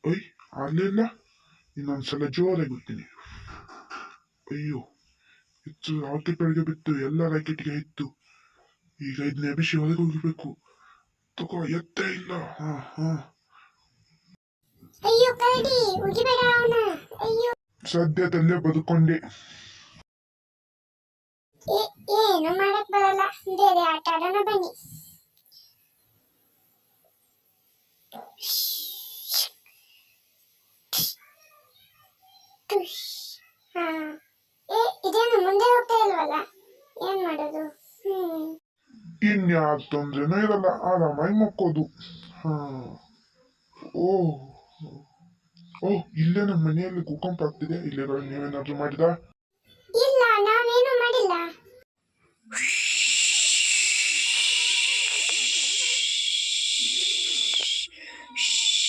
ಒಯ್ ಅಲ್ಲೆಲ್ಲ ಇನ್ನೊಂದ್ಸಲ ಜೋರಾಗಿ ಬಿಡ್ತೀನಿ. ಅಯ್ಯೋ, ಹೆಚ್ಚು ರಾಕೆಟ್ ಒಳಗೆ ಬಿತ್ತು, ಎಲ್ಲ ರಾಕೆಟ್ಗೆ ಇತ್ತು. ಈಗ ಇದನ್ನ ಎಬಿಸಿ ಹೊರಗೆ ಹೋಗ್ಬೇಕು. ತಗೋ, ಎತ್ತೇ ಇಲ್ಲ. ಹಾ ಹಾ, ಅಯ್ಯೋ ಕರಡಿ, ಉಗಿಬೇಡ ಅವನ. ಅಯ್ಯೋ, ಸದ್ಯದಲ್ಲೇ ಬದುಕೊಂಡೆ. ಏನು ಮಾಡಕ್ ಬರಲ್ಲ, ಬೇರೆ ಆಟ ಆಡೋಣ ಬನ್ನಿ. ಹಾ, ಇದೇನು ಮುಂದೆ ಹೋಗ್ತಾ ಇಲ್ವಲ್ಲ, ಏನ್ ಮಾಡೋದು? ಇನ್ಯಾವ ತೊಂದ್ರೆನೂ ಇರಲ್ಲ, ಆರಾಮಾಗಿ ಮಕ್ಕೋದು. ಹಾ, ಓಹ್ ಓಹ್, ಇಲ್ಲೇ ನಮ್ಮ ಮನೆಯಲ್ಲಿ ಭೂಕಂಪ ಆಗ್ತಿದೆ. ಇಲ್ಲಿರೋ ನೀವೇನಾದ್ರೂ ಮಾಡಿದ